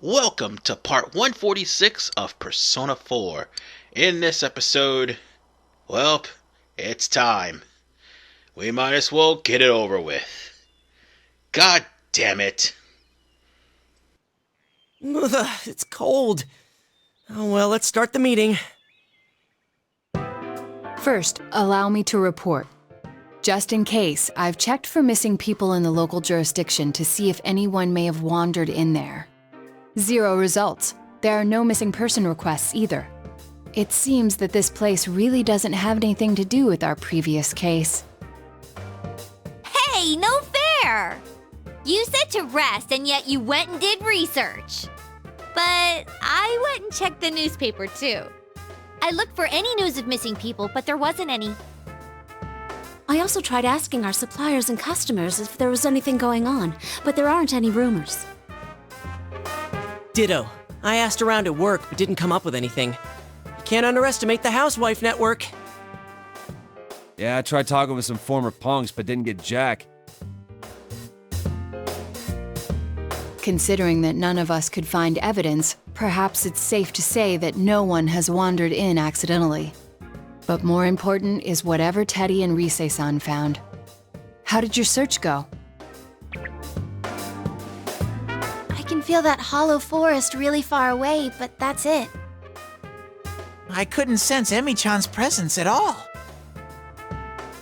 Welcome to part 146 of Persona 4. In this episode, well, it's time. We might as well get it over with. God damn it. Ugh, it's cold. Oh well, let's start the meeting. First, allow me to report. Just in case, I've checked for missing people in the local jurisdiction to see if anyone may have wandered in there. 0 results. There are no missing person requests either. It seems that this place really doesn't have anything to do with our previous case. Hey, no fair! You said to rest, and yet you went and did research. But I went and checked the newspaper too. I looked for any news of missing people, but there wasn't any. I also tried asking our suppliers and customers if there was anything going on, but there aren't any rumors. Ditto. I asked around at work, but didn't come up with anything. You can't underestimate the housewife network. Yeah, I tried talking with some former punks, but didn't get jack. Considering that none of us could find evidence, perhaps it's safe to say that no one has wandered in accidentally. But more important is whatever Teddy and Rise-san found. How did your search go? I can feel that hollow forest really far away, but that's it. I couldn't sense Emi-chan's presence at all.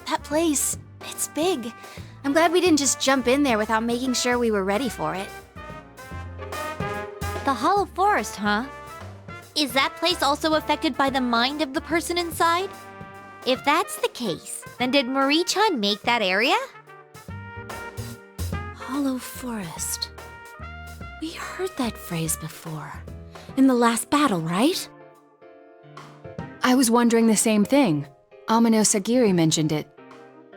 That place, it's big. I'm glad we didn't just jump in there without making sure we were ready for it. The Hollow Forest, huh? Is that place also affected by the mind of the person inside? If that's the case, then did Marie-chan make that area? Hollow forest. We heard that phrase before. In the last battle, right? I was wondering the same thing. Amano Sagiri mentioned it.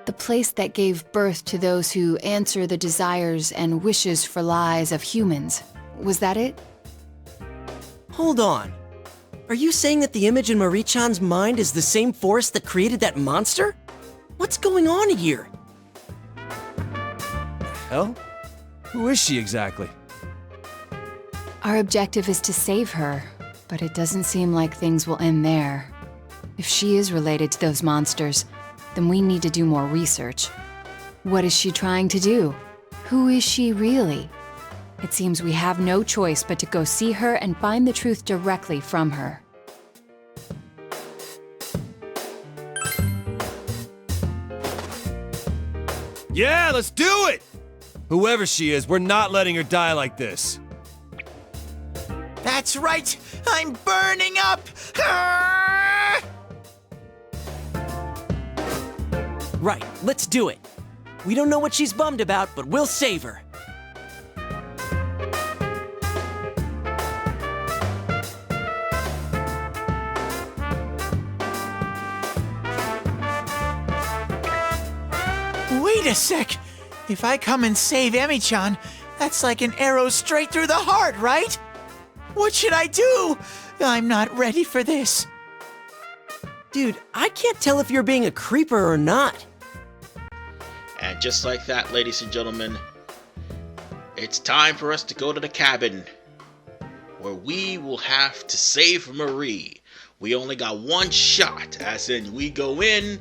The place that gave birth to those who answer the desires and wishes for lies of humans. Was that it? Hold on. Are you saying that the image in Marie-chan's mind is the same force that created that monster? What's going on here? Hell? Who is she exactly? Our objective is to save her, but it doesn't seem like things will end there. If she is related to those monsters, then we need to do more research. What is she trying to do? Who is she really? It seems we have no choice but to go see her and find the truth directly from her. Yeah, let's do it! Whoever she is, we're not letting her die like this. That's right! I'm burning up! Ah! Right, let's do it. We don't know what she's bummed about, but we'll save her. Wait a sec! If I come and save Emi-chan, that's like an arrow straight through the heart, right? What should I do? I'm not ready for this. Dude, I can't tell if you're being a creeper or not. And just like that, ladies and gentlemen, it's time for us to go to the cabin, where we will have to save Marie. We only got one shot, as in we go in,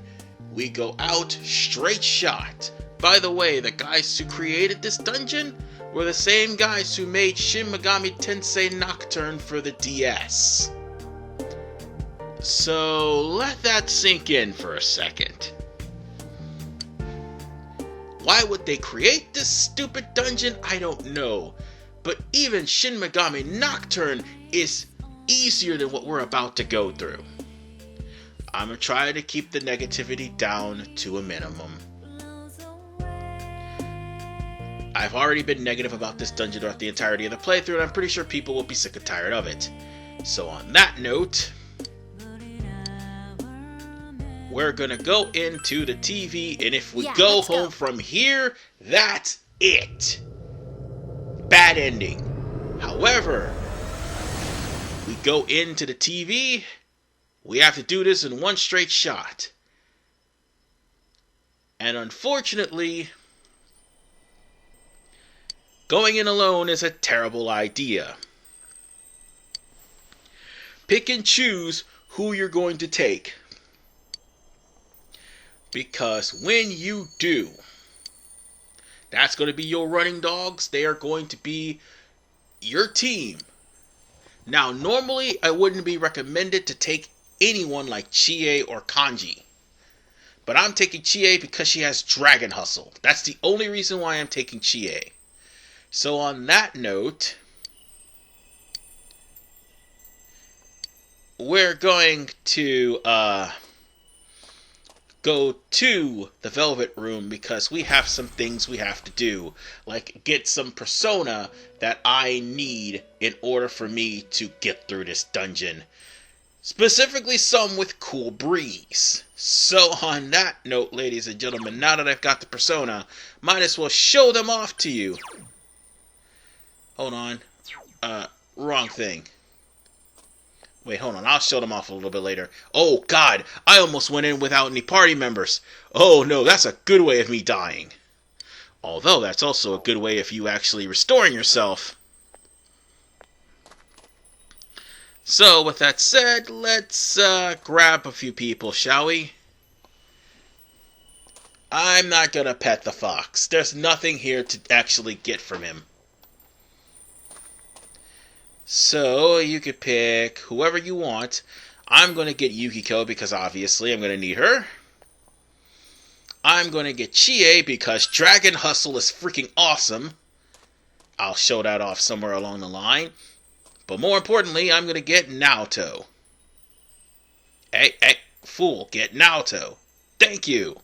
we go out, straight shot. By the way, the guys who created this dungeon were the same guys who made Shin Megami Tensei Nocturne for the DS. So let that sink in for a second. Why would they create this stupid dungeon? I don't know. But even Shin Megami Nocturne is easier than what we're about to go through. I'm gonna try to keep the negativity down to a minimum. I've already been negative about this dungeon throughout the entirety of the playthrough, and I'm pretty sure people will be sick and tired of it. So on that note, we're gonna go into the TV, and if we go let's go. home from here, that's it. Bad ending. However, we go into the TV, we have to do this in one straight shot. And unfortunately, going in alone is a terrible idea. pick and choose who you're going to take. Because when you do, that's going to be your running dogs. They are going to be your team. Now, normally, I wouldn't be recommended to take anyone like Chie or Kanji. But I'm taking Chie because she has Dragon Hustle. That's the only reason why I'm taking Chie. So on that note, we're going to go to the Velvet Room because we have some things we have to do. Like get some persona that I need in order for me to get through this dungeon. Specifically some with Cool Breeze. So on that note, ladies and gentlemen, now that I've got the persona, might as well show them off to you. Hold on. Wrong thing. Wait, hold on. I'll show them off a little bit later. Oh, God. I almost went in without any party members. Oh, no. That's a good way of me dying. Although, that's also a good way of you actually restoring yourself. So, with that said, let's grab a few people, shall we? I'm not gonna pet the fox. There's nothing here to actually get from him. So, you could pick whoever you want. I'm going to get Yukiko because obviously I'm going to need her. I'm going to get Chie because Dragon Hustle is freaking awesome. I'll show that off somewhere along the line. But more importantly, I'm going to get Naoto. Hey, fool, get Naoto. Thank you.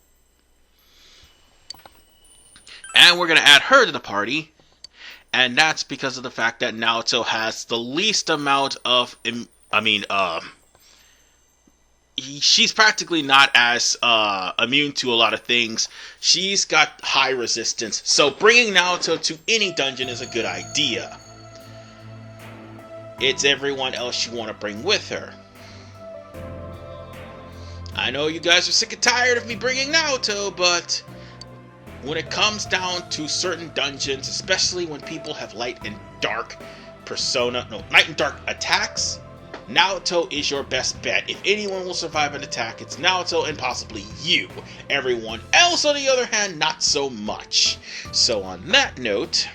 And we're going to add her to the party. And that's because of the fact that Naoto has the least amount of... she's practically not as immune to a lot of things. She's got high resistance. So bringing Naoto to any dungeon is a good idea. It's everyone else you want to bring with her. I know you guys are sick and tired of me bringing Naoto, but when it comes down to certain dungeons, especially when people have light and dark light and dark attacks, Naoto is your best bet. If anyone will survive an attack, it's Naoto and possibly you. Everyone else, on the other hand, not so much. So on that note,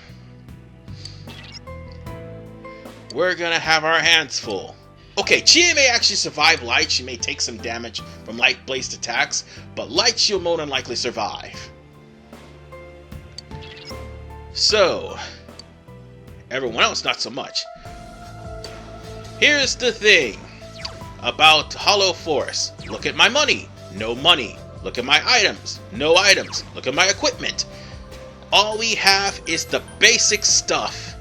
we're gonna have our hands full. Okay, Chie may actually survive light. She may take some damage from light-based attacks, but light she'll more than likely survive. So, everyone else not so much. Here's the thing about Hollow Forest. Look at my money. No money. Look at my items. No items. Look at my equipment. All we have is the basic stuff.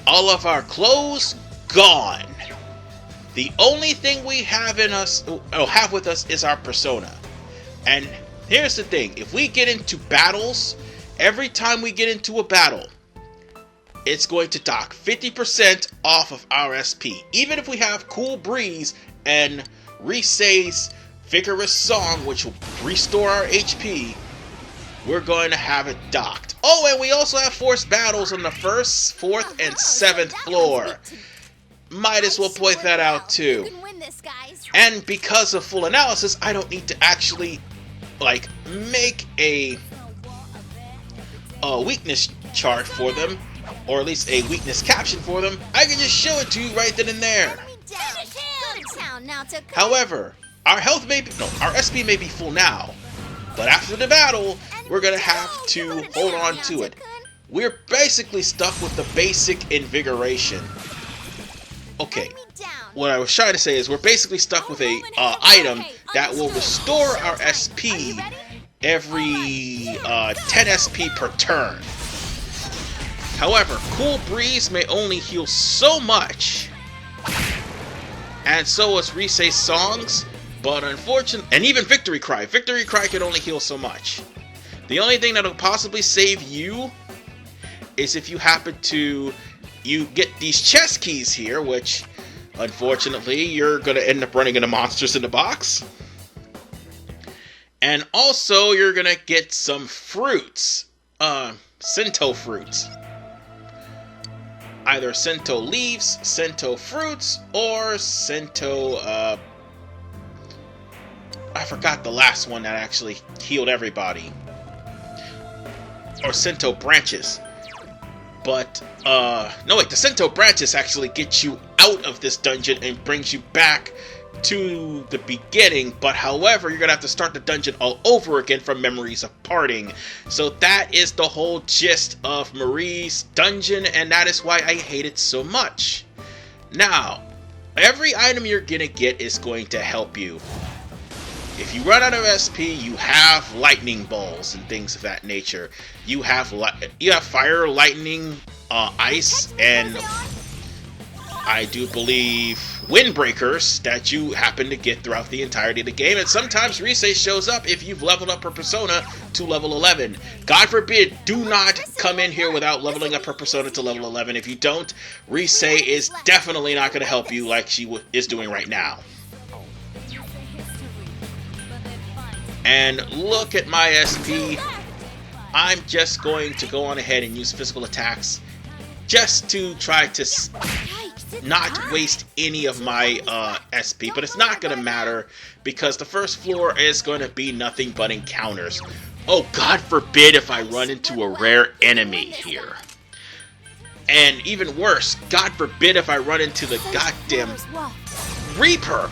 All of our clothes, gone. The only thing we have with us is our persona. And here's the thing. If we get into battles, every time we get into a battle, it's going to dock 50% off of our SP. Even if we have Cool Breeze and Risei's Vigorous Song, which will restore our HP, we're going to have it docked. Oh, and we also have forced battles on the 1st, 4th, and 7th floor. Might as well point that out too. And because of full analysis, I don't need to actually make a weakness chart for them, or at least a weakness caption for them. I can just show it to you right then and there. However, our SP may be full now, but after the battle, we're gonna have to hold on to it. We're basically stuck with the basic invigoration. Okay, what I was trying to say is we're basically stuck with a item that will restore our SP every 10 SP per turn. However, Cool Breeze may only heal so much, and so is Risei's songs, but unfortunately, and even Victory Cry. Victory Cry can only heal so much. The only thing that'll possibly save you is if you happen to get these chest keys here, which unfortunately you're gonna end up running into monsters in the box. And also you're gonna get some fruits, Sento fruits. either Sento leaves, Sento fruits, or Sento, I forgot the last one that actually healed everybody. Or Sento branches. But, no wait, the Sento branches actually get you out of this dungeon and brings you back to the beginning, but however, you're gonna have to start the dungeon all over again from Memories of Parting. So that is the whole gist of Marie's dungeon, and that is why I hate it so much. Now, every item you're gonna get is going to help you. If you run out of SP, you have lightning balls and things of that nature. You have fire, lightning, ice, and I do believe windbreakers that you happen to get throughout the entirety of the game, and sometimes Rise shows up if you've leveled up her persona to level 11. God forbid, do not come in here without leveling up her persona to level 11. If you don't, Rise is definitely not going to help you like she is doing right now. And look at my SP. I'm just going to go on ahead and use physical attacks just to try to not waste any of my SP, but it's not going to matter because the first floor is going to be nothing but encounters. Oh, God forbid if I run into a rare enemy here. And even worse, God forbid if I run into the goddamn Reaper,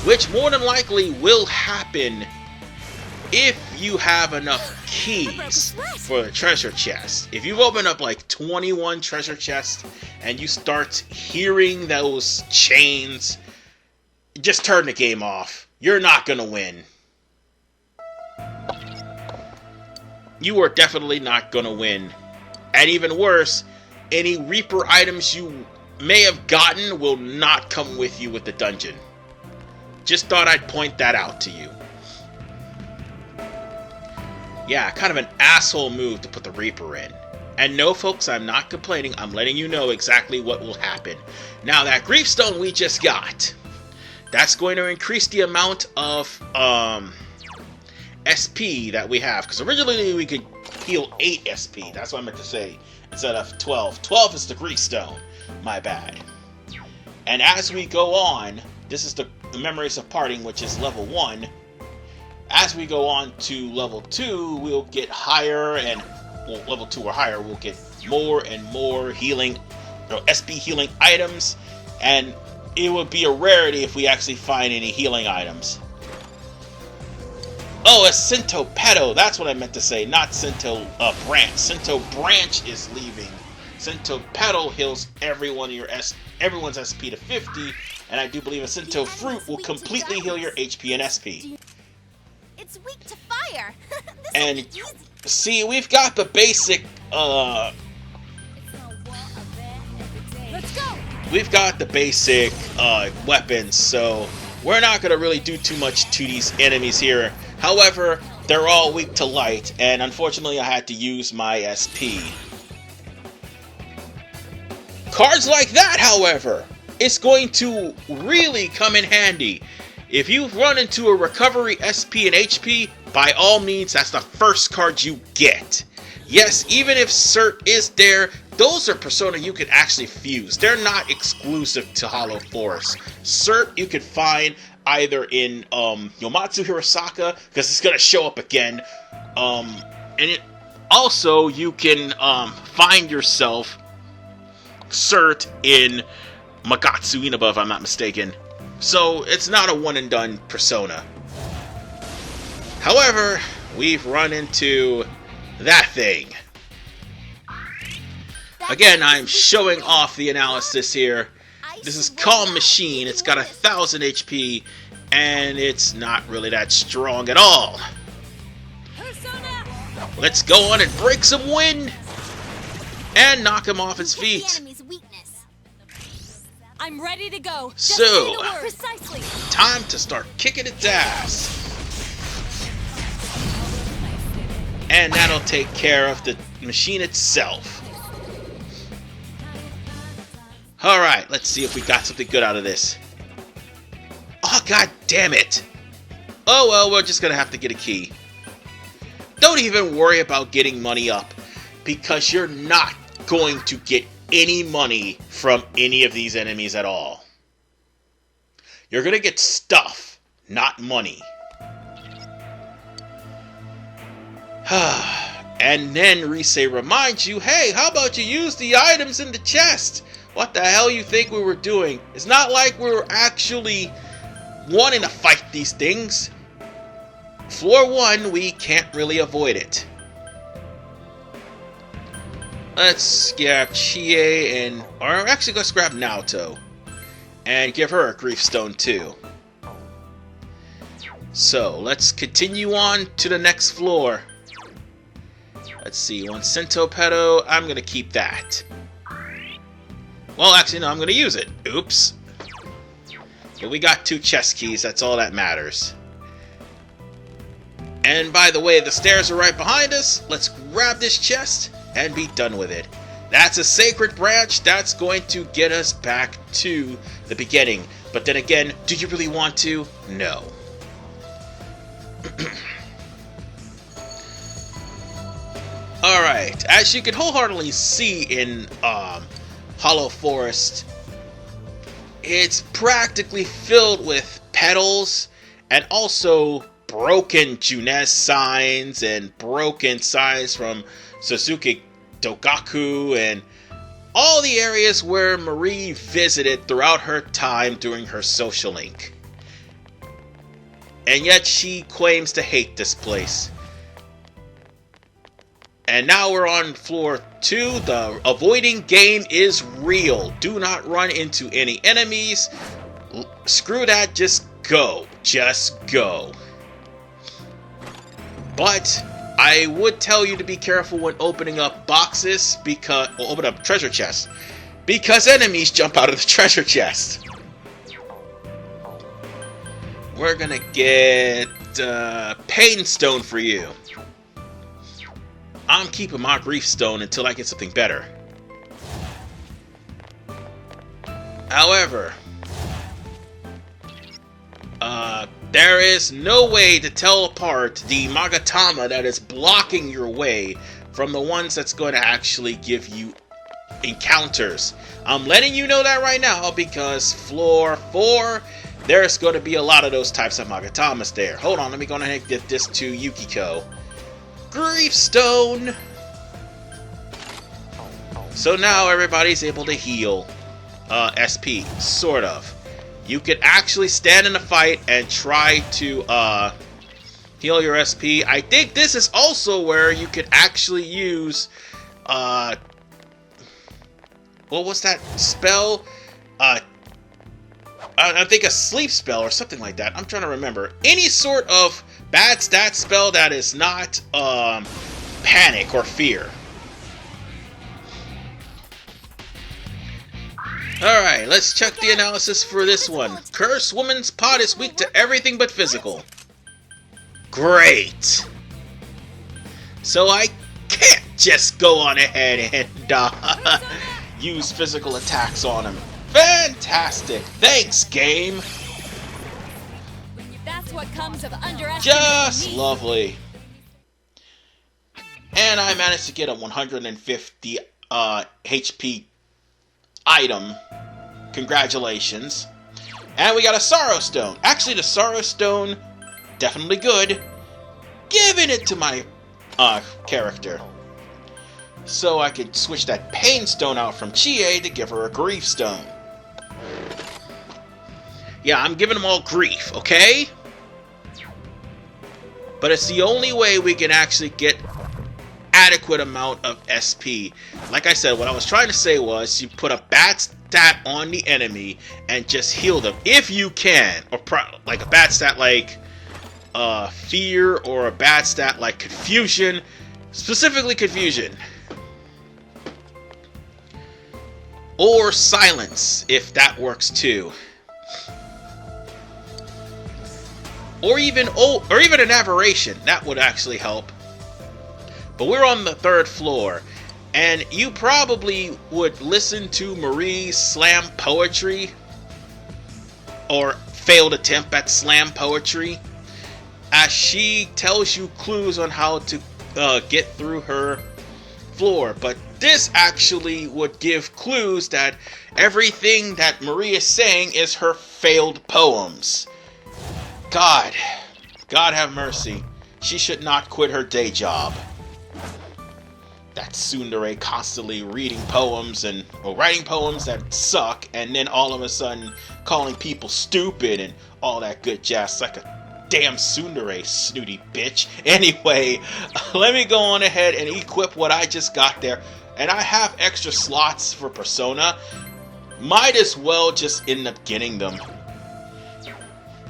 which more than likely will happen if you have enough keys for the treasure chest. If you've opened up like 21 treasure chests and you start hearing those chains, just turn the game off. You're not gonna win. You are definitely not gonna win. And even worse, any Reaper items you may have gotten will not come with you with the dungeon. Just thought I'd point that out to you. Yeah, kind of an asshole move to put the Reaper in. And no, folks, I'm not complaining. I'm letting you know exactly what will happen. Now, that Griefstone we just got, that's going to increase the amount of SP that we have. Because originally we could heal 8 SP. That's what I meant to say. Instead of 12. 12 is the Griefstone. My bad. And as we go on, this is the Memories of Parting, which is level 1. As we go on to level 2, we'll get higher, and well, level 2 or higher, we'll get more and more healing, SP healing items, and it would be a rarity if we actually find any healing items. Oh, a Sento Pedo, that's what I meant to say, not Sento Branch. Sento Branch is leaving. Sento Pedo heals everyone's SP to 50, and I do believe a Sento Fruit will completely heal your HP and SP. It's weak to fire. And see, we've got the basic Let's go. we've got the basic weapons, so we're not gonna really do too much to these enemies here. However, they're all weak to light, and unfortunately I had to use my SP. Cards like that, however, it's going to really come in handy. If you run into a recovery SP and HP, by all means, that's the first card you get. Yes, even if Cert is there, those are Persona you can actually fuse. They're not exclusive to Hollow Forest. Cert you can find either in Yomatsu Hirosaka, because it's going to show up again. Also, you can find yourself Cert in Magatsu Inaba, if I'm not mistaken. So, it's not a one-and-done Persona. However, we've run into that thing. Again, I'm showing off the analysis here. This is Calm Machine. It's got 1,000 HP, and it's not really that strong at all. Let's go on and break some wind, and knock him off his feet. I'm ready to go. So, Precisely. time to start kicking its ass. And that'll take care of the machine itself. Alright, let's see if we got something good out of this. Oh, god damn it. Oh well, we're just gonna have to get a key. Don't even worry about getting money up, because you're not going to get any money from any of these enemies at all. You're gonna get stuff, not money. And then Rise reminds you, hey, how about you use the items in the chest? What the hell you think we were doing? It's not like we were actually wanting to fight these things. Floor 1, we can't really avoid it. Let's grab Chie and... or actually, let's grab Naoto. And give her a Grief Stone too. So, let's continue on to the next floor. Let's see, one Centopedo, I'm going to keep that. Well, actually, no, I'm going to use it. Oops. But we got 2 chest keys, that's all that matters. And by the way, the stairs are right behind us. Let's grab this chest and be done with it. That's a sacred branch. That's going to get us back to the beginning. But then again, do you really want to? No. Alright, as you can wholeheartedly see in Hollow Forest, it's practically filled with petals and also broken Junes signs and broken signs from Suzuki Dogaku and all the areas where Marie visited throughout her time during her social link. And yet she claims to hate this place. And now we're on floor 2. The avoiding game is real. Do not run into any enemies. Screw that, just go. Just go. But I would tell you to be careful when opening up boxes, because open up treasure chests, because enemies jump out of the treasure chest. We're gonna get Pain Stone for you. I'm keeping my Grief Stone until I get something better. However, there is no way to tell apart the Magatama that is blocking your way from the ones that's going to actually give you encounters. I'm letting you know that right now because floor 4, there's going to be a lot of those types of Magatamas there. Hold on, let me go ahead and get this to Yukiko. Grief Stone! So now everybody's able to heal SP, sort of. You could actually stand in a fight and try to heal your SP. I think this is also where you could actually use what was that spell? I think a sleep spell or something like that. I'm trying to remember. Any sort of bad stat spell that is not panic or fear. Alright, let's check the analysis for this one. Cursed Woman's Pot is weak to everything but physical. Great! So I can't just go on ahead and use physical attacks on him. Fantastic! Thanks, game! That's what comes of underestimating Just me. lovely. And I managed to get a 150 HP item. Congratulations. And we got a Sorrow Stone. Actually, the Sorrow Stone, definitely good. Giving it to my character. So I could switch that Pain Stone out from Chie to give her a Grief Stone. Yeah, I'm giving them all grief, okay? But it's the only way we can actually get adequate amount of SP. Like I said, what I was trying to say was you put a bad stat on the enemy and just heal them if you can, or like a bad stat like fear, or a bad stat like confusion, specifically confusion, or silence if that works too, or even an aberration that would actually help. But we're on the 3rd floor, and you probably would listen to Marie's slam poetry, or failed attempt at slam poetry, as she tells you clues on how to get through her floor. But this actually would give clues that everything that Marie is saying is her failed poems. God have mercy. She should not quit her day job. That tsundere constantly reading poems or writing poems that suck, and then all of a sudden calling people stupid and all that good jazz, like a damn tsundere, snooty bitch. Anyway, let me go on ahead and equip what I just got there. And I have extra slots for Persona. Might as well just end up getting them.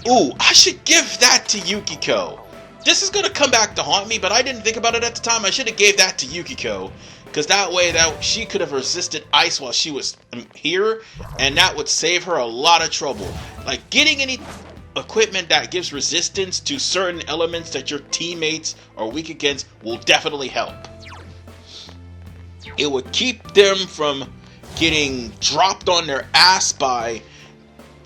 Ooh, I should give that to Yukiko. This is gonna come back to haunt me, but I didn't think about it at the time. I should have gave that to Yukiko, because that way she could have resisted ice while she was here, and that would save her a lot of trouble. Like, getting any equipment that gives resistance to certain elements that your teammates are weak against will definitely help. It would keep them from getting dropped on their ass by,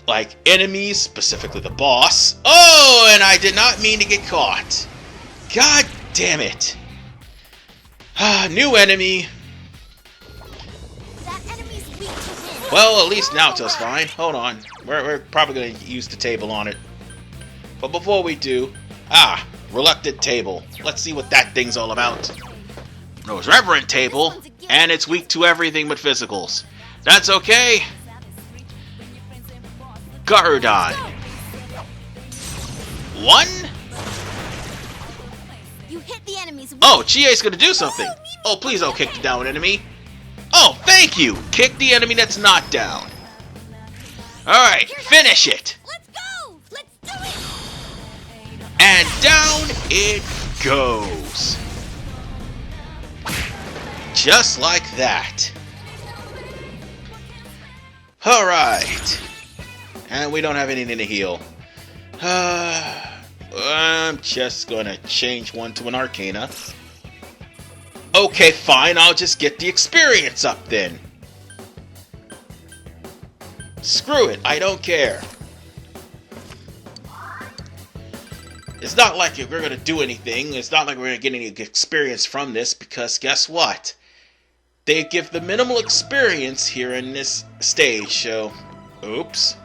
like, enemies, specifically the boss. Oh, and I did not mean to get caught. God damn it. New enemy. That enemy's weak to wind. Well, at least Naoto's fine. Hold on. We're probably going to use the table on it. But before we do... reluctant table. Let's see what that thing's all about. No, it's reverent table, and it's weak to everything but physicals. That's okay. Garudon. 1. You hit the enemy's weak. Oh, Chie's gonna do something. Oh, please don't kick the down enemy. Oh, thank you. Kick the enemy that's not down. Alright, finish it. Let's go! Let's do it! And down it goes. Just like that. Alright. And we don't have anything to heal. I'm just gonna change one to an Arcana. Okay, fine, I'll just get the experience up then. Screw it, I don't care. It's not like we're gonna do anything. It's not like we're gonna get any experience from this, because guess what? They give the minimal experience here in this stage, so... Oops.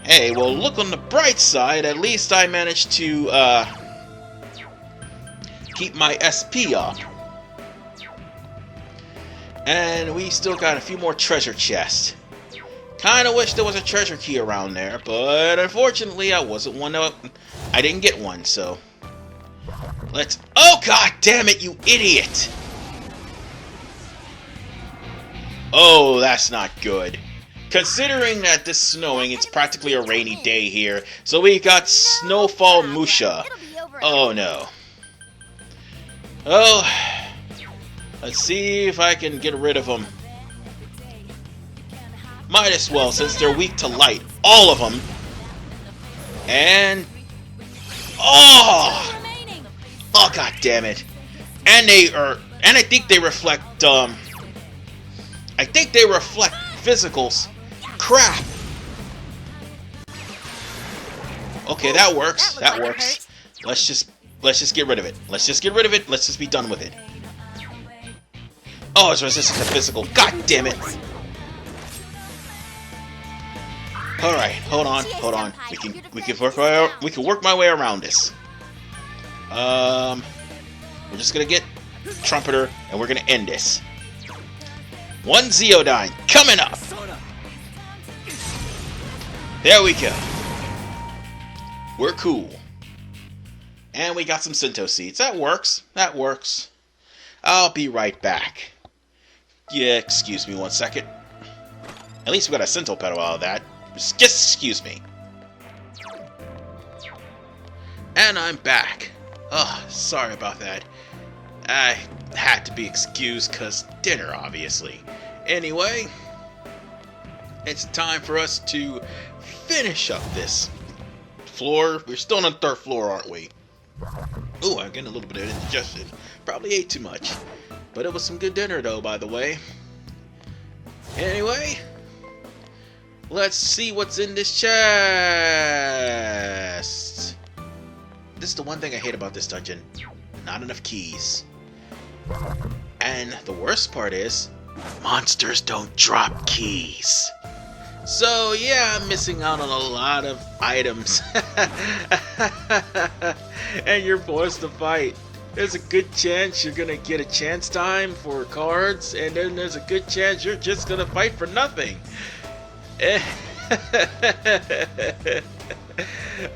Hey, well, look on the bright side. At least I managed to, keep my SP up. And we still got a few more treasure chests. Kinda wish there was a treasure key around there, but unfortunately I didn't get one, so... Let's... Oh, god damn it, you idiot! Oh, that's not good. Considering that this is snowing, it's practically a rainy day here, so we got Snowfall Musha. Oh no. Oh, let's see if I can get rid of them. Might as well, since they're weak to light. All of them. And... Oh! Oh, god damn it. And I think they reflect, physicals. Crap! Okay, that works. That works. Let's just get rid of it. Let's just get rid of it. Let's just be done with it. Oh, it's resistant to physical. God damn it! Alright, hold on. We can work my way around this. We're just gonna get Trumpeter and we're gonna end this. 1 Zeodyne coming up! There we go. We're cool. And we got some Sinto seeds. That works. That works. I'll be right back. Yeah, excuse me 1 second. At least we got a Sinto pedal out of that. Just excuse me. And I'm back. Oh, sorry about that. I had to be excused because dinner, obviously. Anyway, it's time for us to finish up this floor. We're still on the 3rd floor, aren't we? Ooh, I'm getting a little bit of indigestion. Probably ate too much. But it was some good dinner, though, by the way. Anyway, let's see what's in this chest. This is the one thing I hate about this dungeon. not enough keys. And the worst part is, monsters don't drop keys. So yeah, I'm missing out on a lot of items. And you're forced to fight. There's a good chance you're gonna get a chance time for cards, and then there's a good chance you're just gonna fight for nothing.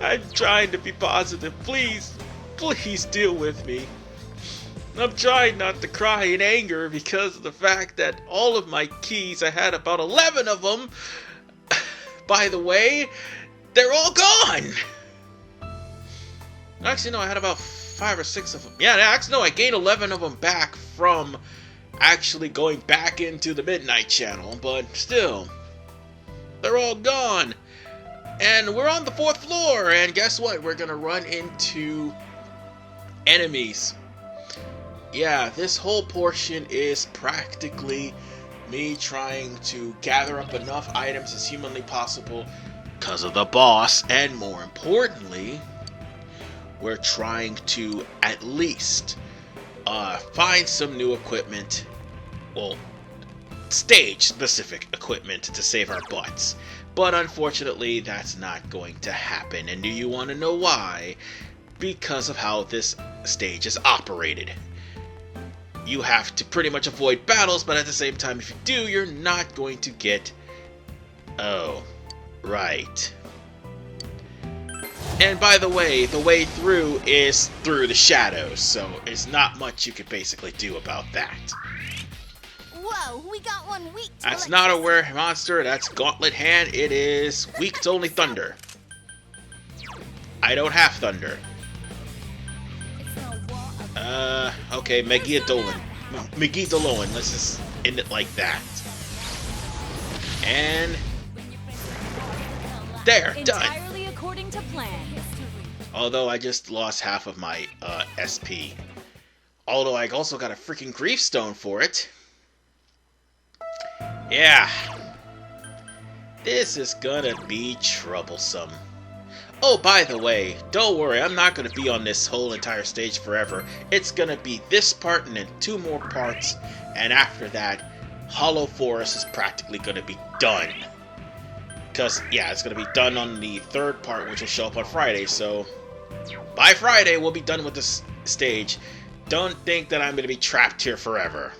I'm trying to be positive. Please, please deal with me. I'm trying not to cry in anger because of the fact that all of my keys, I had about 11 of them. By the way, they're all gone. Actually, no, I had about 5 or 6 of them. Yeah, actually, no, I gained 11 of them back from actually going back into the Midnight Channel, but still, they're all gone. And we're on the 4th floor, and guess what? We're gonna run into enemies. Yeah, this whole portion is practically me trying to gather up enough items as humanly possible because of the boss, and more importantly, we're trying to at least find some new equipment, well, stage-specific equipment to save our butts. But unfortunately, that's not going to happen. And do you want to know why? Because of how this stage is operated. You have to pretty much avoid battles, but at the same time, if you do, you're not going to get... Oh, right. And by the way through is through the shadows, so there's not much you could basically do about that. Whoa, we got one weak to That's not a were monster, that's Gauntlet Hand. It is weak to only thunder. I don't have thunder. Okay, Megidoloan, let's just end it like that. And... there, done! Entirely according to plan. Although I just lost half of my SP. Although I also got a freaking Grief Stone for it. Yeah. This is gonna be troublesome. Oh, by the way, don't worry, I'm not gonna be on this whole entire stage forever. It's gonna be this part and then 2 more parts, and after that, Hollow Forest is practically gonna be done. Because, yeah, it's gonna be done on the 3rd part, which will show up on Friday, so... by Friday, we'll be done with this stage. Don't think that I'm gonna be trapped here forever.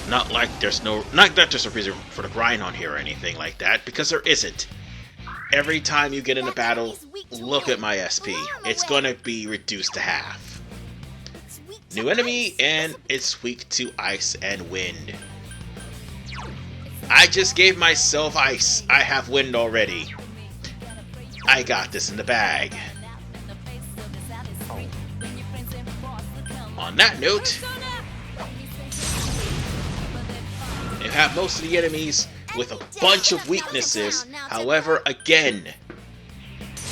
Not that there's a reason for the grind on here or anything like that, because there isn't. Every time you get in a battle, look at my SP. It's gonna be reduced to half. New enemy, and it's weak to ice and wind. I just gave myself ice. I have wind already. I got this in the bag. On that note, you have most of the enemies with a bunch of weaknesses. However, again,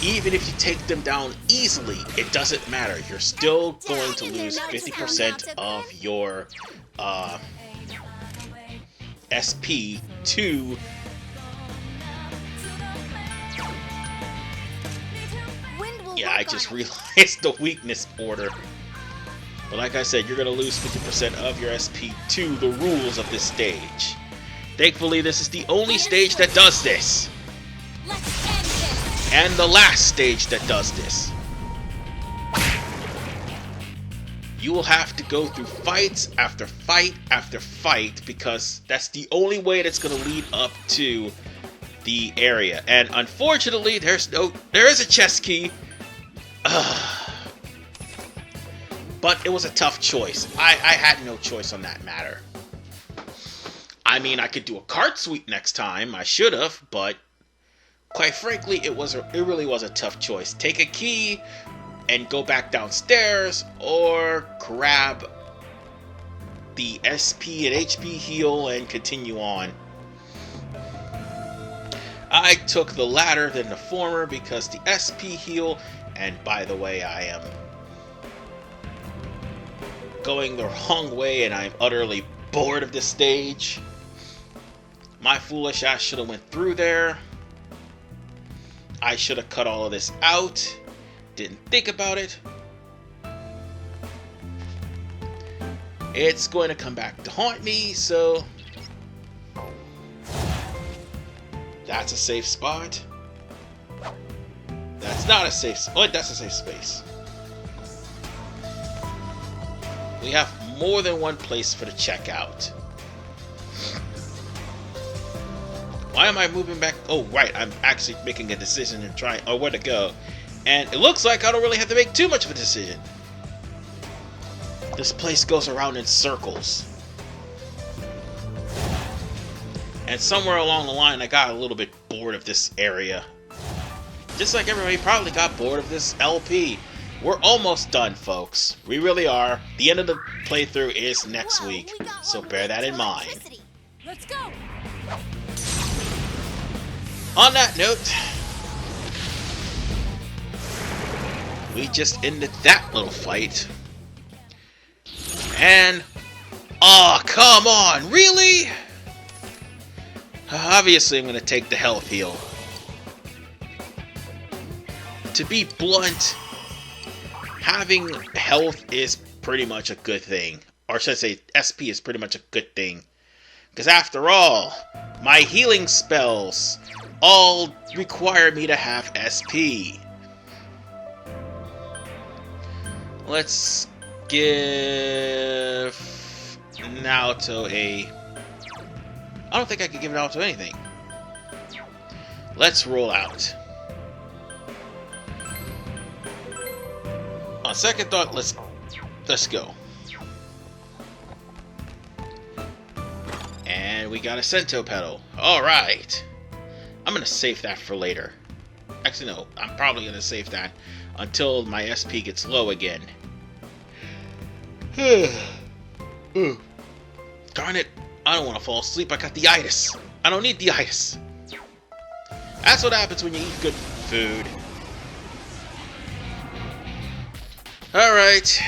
even if you take them down easily, it doesn't matter. You're still going to lose 50% of your SP to yeah, I just realized the weakness order. But like I said, you're going to lose 50% of your SP to the rules of this stage. Thankfully, this is the only stage that does this. And the last stage that does this. You will have to go through fights after fight after fight, because that's the only way that's going to lead up to the area. And unfortunately, there is a chest key. But it was a tough choice. I had no choice on that matter. I mean, I could do a card sweep next time. I should have, but quite frankly, it really was a tough choice. Take a key and go back downstairs, or grab the SP and HP heal and continue on. I took the latter than the former because the SP heal, and by the way, I am going the wrong way and I'm utterly bored of this stage. My foolish ass should have went through there. I should have cut all of this out. Didn't think about it. it's going to come back to haunt me, so that's a safe spot. That's not a safe spot. Oh, that's a safe space. We have more than one place for the checkout. Why am I moving back? Oh, right. I'm actually making a decision and trying, or where to go. And it looks like I don't really have to make too much of a decision. This place goes around in circles. And somewhere along the line, I got a little bit bored of this area. Just like everybody probably got bored of this LP. We're almost done, folks. We really are. The end of the playthrough is next week, so bear that in mind. Let's go. On that note, we just ended that little fight. And, oh, come on, really? Obviously, I'm going to take the health heal. To be blunt, having health is pretty much a good thing. Or should I say, SP is pretty much a good thing. Because after all, my healing spells all require me to have SP. Let's give Naoto a... I don't think I could give Naoto anything. Let's roll out. On second thought, let's go. And we got a Sento pedal. Alright. I'm gonna save that for later. Actually, no. I'm probably gonna save that until my SP gets low again. Darn it. I don't want to fall asleep. I got the itis. I don't need the itis. That's what happens when you eat good food. Alright.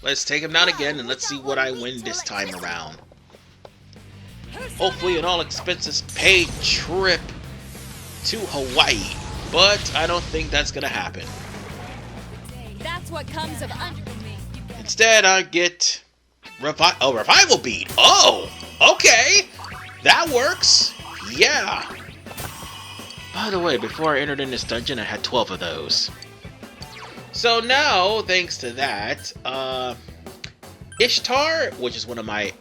Let's take him down again and let's see what I win this time around. Hopefully an all-expenses-paid trip to Hawaii. But I don't think that's gonna happen. That's what comes of Instead, I get revival bead. Oh, okay. That works. Yeah. By the way, before I entered in this dungeon, I had 12 of those. So now, thanks to that, Ishtar, which is one of my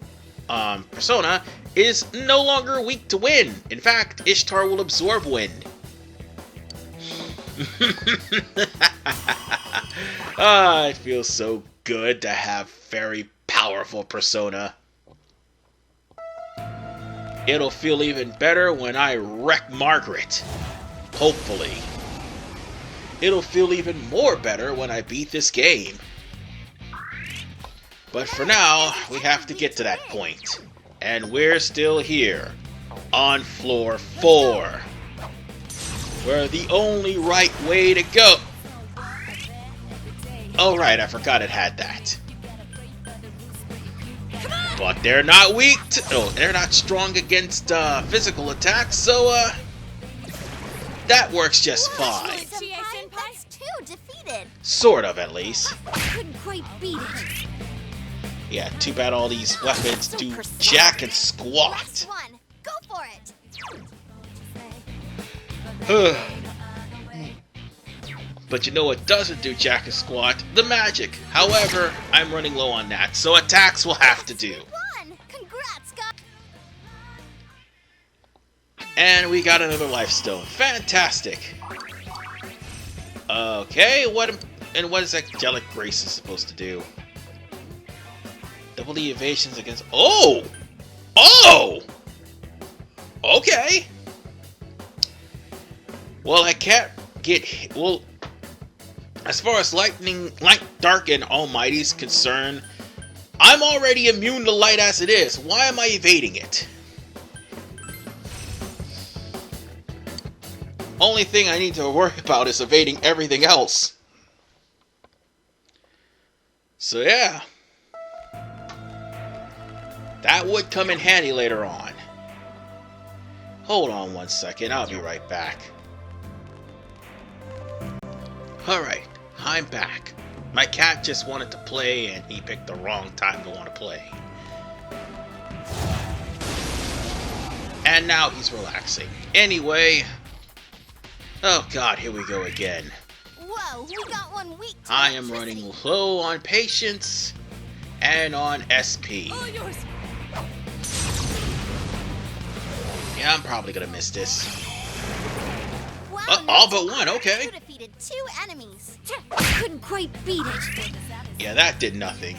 persona, is no longer weak to wind. In fact, Ishtar will absorb wind. It feels so good to have very powerful persona. It'll feel even better when I wreck Margaret. Hopefully. It'll feel even more better when I beat this game. But for now, we have to get to that point. And we're still here, on floor 4. Where the only right way to go... Oh right, I forgot it had that. But they're not weak to... Oh, they're not strong against physical attacks, so that works just fine. That's 2 defeated. Sort of, at least. Couldn't quite beat it. Yeah, too bad all these weapons do jack and squat. Next one. Go for it. But you know what doesn't do jack and squat? The magic. However, I'm running low on that, so attacks will have to do. Won. Congrats, guys. And we got another life stone. Fantastic. Okay, what is Angelic Grace supposed to do? Double the evasions against... Oh! Oh! Okay. Well, I can't get... Well, as far as Light, Dark, and Almighty's concerned, I'm already immune to light as it is. Why am I evading it? Only thing I need to worry about is evading everything else. So yeah. That would come in handy later on. Hold on one second, I'll be right back. Alright, I'm back. My cat just wanted to play and he picked the wrong time to want to play. And now he's relaxing. Anyway. Oh god, here we go again. Whoa, we got one week. I am running low on patience and on SP. All yours. Yeah, I'm probably gonna miss this. Wow, All but one, okay. You defeated 2 enemies. Couldn't quite beat it. Yeah, that did nothing.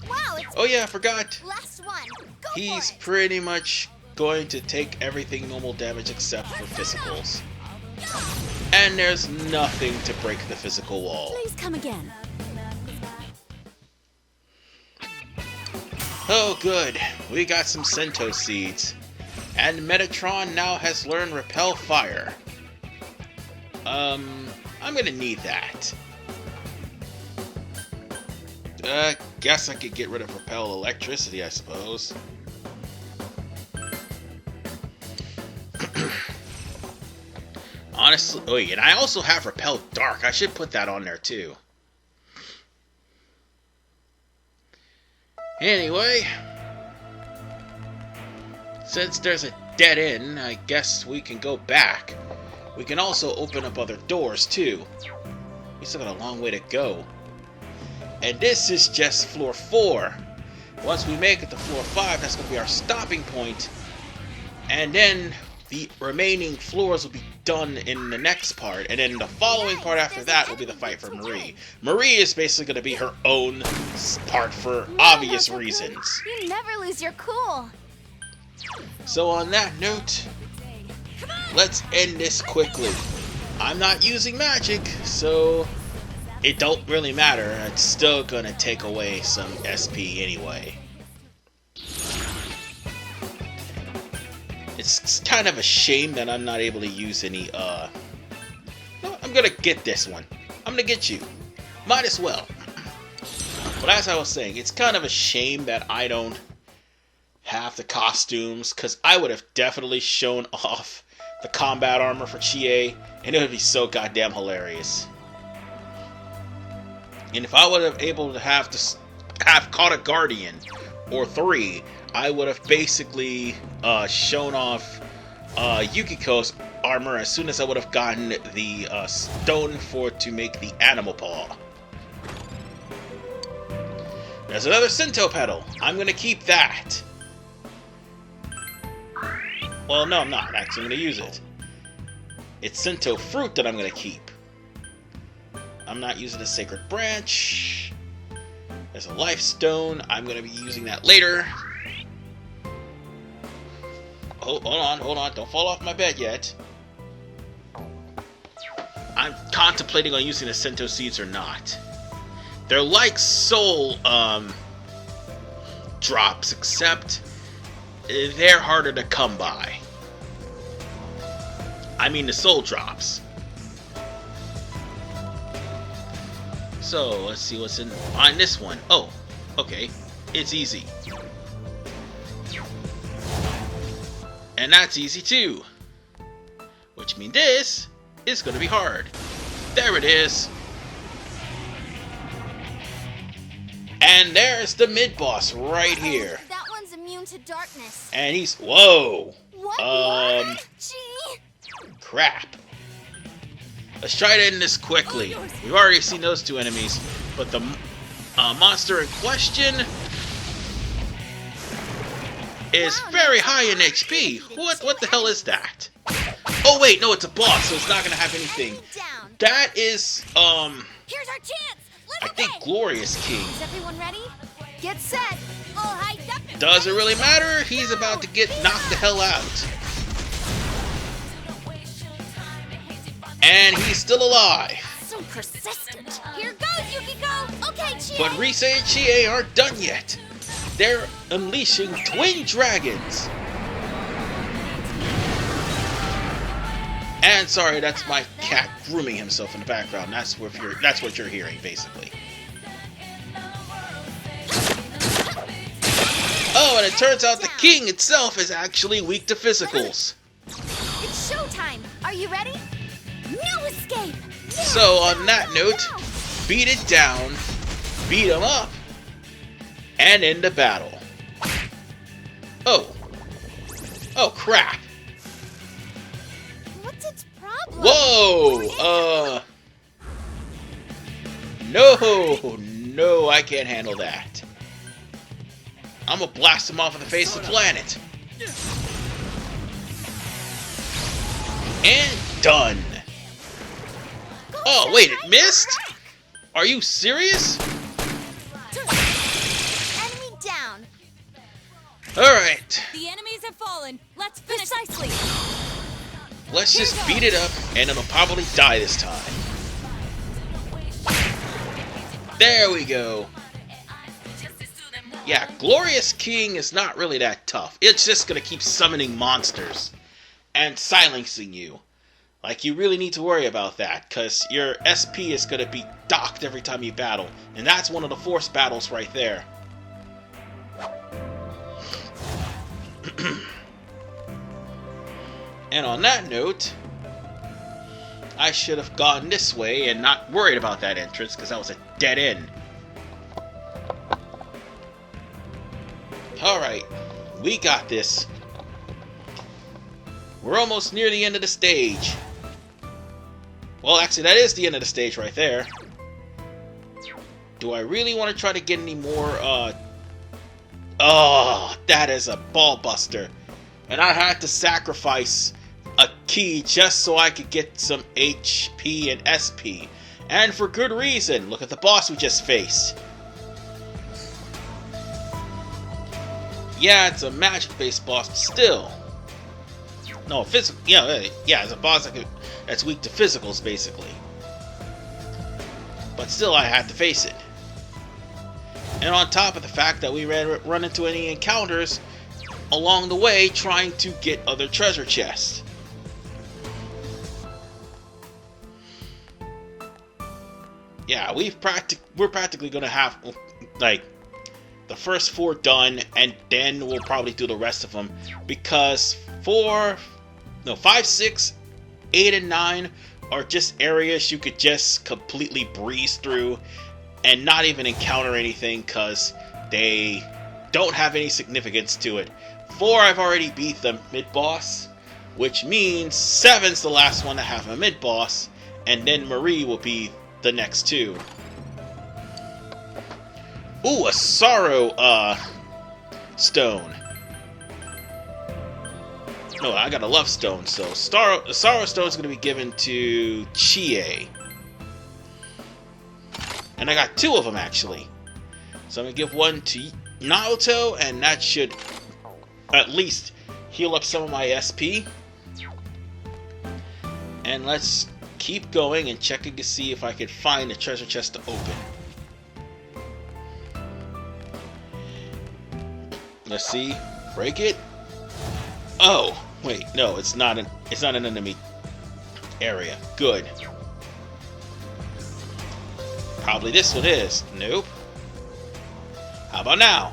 Wow, it's Oh yeah, I forgot. last one. Go He's for it. pretty much going to take everything normal damage except for physicals. And there's nothing to break the physical wall. Please come again. Oh good, we got some Cento seeds. And Metatron now has learned Repel Fire. I'm gonna need that. Guess I could get rid of Repel Electricity, I suppose. Honestly, oh yeah, and I also have Repel Dark. I should put that on there too. Anyway, since there's a dead end, I guess we can go back. We can also open up other doors too. We still got a long way to go. And this is just floor 4. Once we make it to floor 5, that's going to be our stopping point. And then the remaining floors will be done in the next part. And then the following part after that will be the fight for Marie. Marie is basically going to be her own part for obvious reasons. You never lose your cool. So on that note, let's end this quickly. I'm not using magic, so it don't really matter. It's still gonna take away some SP anyway. It's kind of a shame that I'm not able to use any, no, I'm gonna get this one. I'm gonna get you. Might as well. But as I was saying, it's kind of a shame that I don't have the costumes, because I would have definitely shown off the combat armor for Chie, and it would be so goddamn hilarious. And if I would have able to have caught a Guardian or 3, I would have basically shown off Yukiko's armor as soon as I would have gotten the stone to make the animal paw. There's another Cento pedal. I'm gonna keep that. Well, no, I'm not. Actually, I'm going to use it. It's Cento fruit that I'm going to keep. I'm not using the sacred branch. There's a life stone. I'm going to be using that later. Oh, hold on. Don't fall off my bed yet. I'm contemplating on using the Cento seeds or not. They're like soul drops, except they're harder to come by. I mean the soul drops. So, let's see what's on this one. Oh, okay. It's easy. And that's easy too. Which means this is going to be hard. There it is. And there's the mid-boss right here. That one's immune to darkness. And he's... Whoa! What? Gee. Crap. Let's try to end this quickly. We've already seen those 2 enemies, but the monster in question is very high in HP. What the hell is that? Oh wait, no, it's a boss, so it's not gonna have anything. That is, Here's our chance. I think Glorious King. Is everyone ready? Get set. All hyped up. Does it really matter? He's about to get knocked the hell out. And he's still alive. So persistent. Here goes, Yukiko. Okay, Chie. But Rise and Chie aren't done yet. They're unleashing twin dragons. And sorry, that's my cat grooming himself in the background. That's what you're hearing, basically. Oh, and it turns out the king itself is actually weak to physicals. It's showtime. Are you ready? No escape. So on that note, beat it down, beat him up, and end the battle. Oh. Oh, crap. What's its problem? Whoa! No, I can't handle that. I'm gonna blast him off of the face of the planet. And done. Oh, wait, it missed? Are you serious? Enemy down. Alright, The enemies have fallen. Let's finish. Precisely. let's just beat it up, and it'll probably die this time. There we go. Yeah, Glorious King is not really that tough. It's just gonna keep summoning monsters and silencing you. Like, you really need to worry about that, because your SP is gonna be docked every time you battle. And that's one of the force battles right there. And on that note, I should have gone this way and not worried about that entrance, because that was a dead end. Alright, we got this. We're almost near the end of the stage. Well, actually, that is the end of the stage right there. Do I really want to try to get any more, Oh, that is a ball buster. And I had to sacrifice a key just so I could get some HP and SP. And for good reason. Look at the boss we just faced. Yeah, it's a magic-based boss, but still. No, physical. Yeah, it's a boss that's weak to physicals, basically. But still, I had to face it. And on top of the fact that we run into any encounters along the way trying to get other treasure chests. Yeah, we're practically gonna have like the first 4 done, and then we'll probably do the rest of them, because 5, 6, 8, and 9 are just areas you could just completely breeze through and not even encounter anything because they don't have any significance to it. 4, I've already beat the mid-boss, which means 7's the last one to have a mid-boss, and then Marie will be the next 2. Ooh, a Sorrow, stone. No, I got a Love Stone, so the Sorrow Stone is going to be given to Chie. And I got 2 of them, actually. So I'm going to give one to Naoto, and that should at least heal up some of my SP. And let's keep going and checking to see if I can find a treasure chest to open. Let's see. Break it. Oh, wait, no, it's not an enemy area. Good. Probably this one is. Nope. How about now?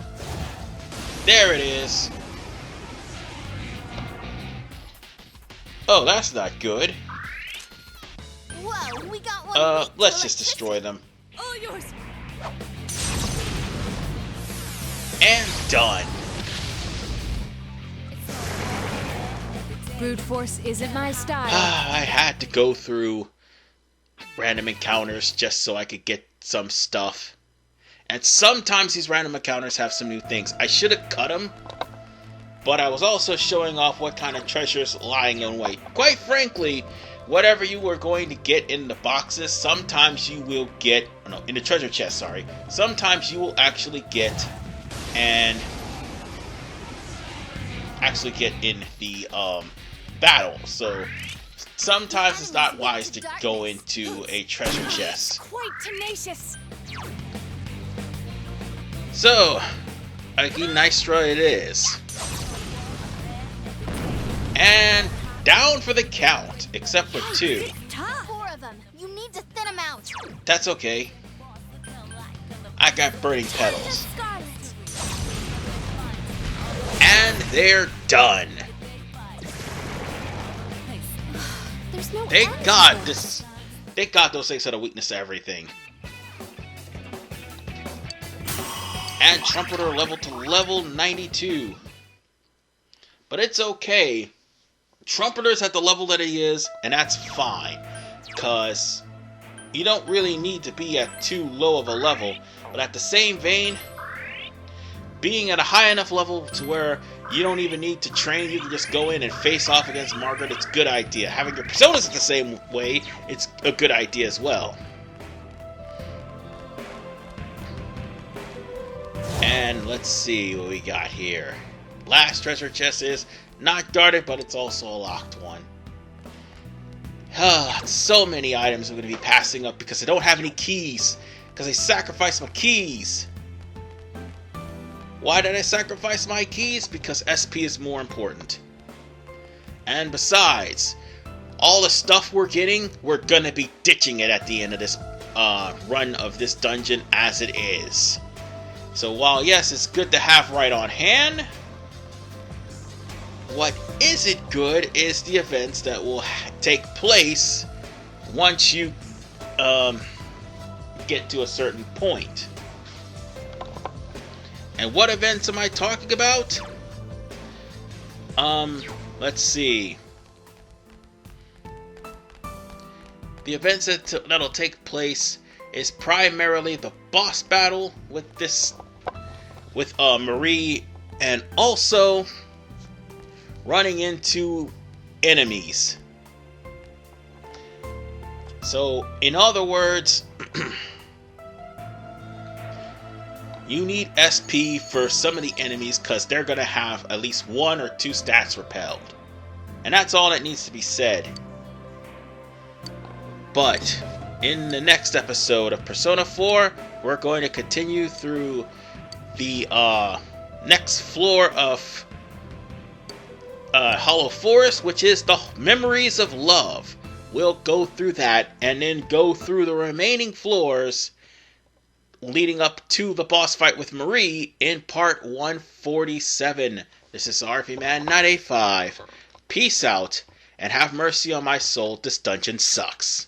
There it is. Oh, that's not good. Whoa, we got one. Let's just destroy them. All yours. And done. Brute force isn't my style. I had to go through random encounters just so I could get some stuff. And sometimes these random encounters have some new things. I should have cut them, but I was also showing off what kind of treasures lying in wait. Quite frankly, whatever you were going to get in the boxes, sometimes you will get, no, in the treasure chest, sorry. Sometimes you will actually get and actually get in the battle. So sometimes it's not wise to go into a treasure chest. Quite tenacious. So, Aginystra it is. And down for the count, except for 2. 4 of them. You need to thin them out. That's okay. I got burning petals. And they're done. There's no Thank energy God left. thank God those things had a weakness to everything. and Trumpeter level to level 92. But it's okay. Trumpeter's at the level that he is, and that's fine. Because you don't really need to be at too low of a level. But at the same vein, being at a high enough level to where you don't even need to train, you can just go in and face off against Margaret, it's a good idea. Having your personas the same way, it's a good idea as well. And let's see what we got here. Last treasure chest is not guarded, but it's also a locked one. So many items I'm going to be passing up because I don't have any keys. Because I sacrificed my keys. Why did I sacrifice my keys? Because SP is more important. And besides, all the stuff we're getting, we're going to be ditching it at the end of this run of this dungeon as it is. So while yes, it's good to have right on hand, what isn't good is the events that will take place once you get to a certain point. And what events am I talking about? Let's see. The events that'll take place is primarily the boss battle with Marie, and also running into enemies. So, in other words, you need SP for some of the enemies because they're going to have at least 1 or 2 stats repelled. And that's all that needs to be said. But in the next episode of Persona 4, we're going to continue through the next floor of Hollow Forest, which is the Memories of Love. We'll go through that and then go through the remaining floors leading up to the boss fight with Marie in part 147. This is RP Man 985. Peace out and have mercy on my soul. This dungeon sucks.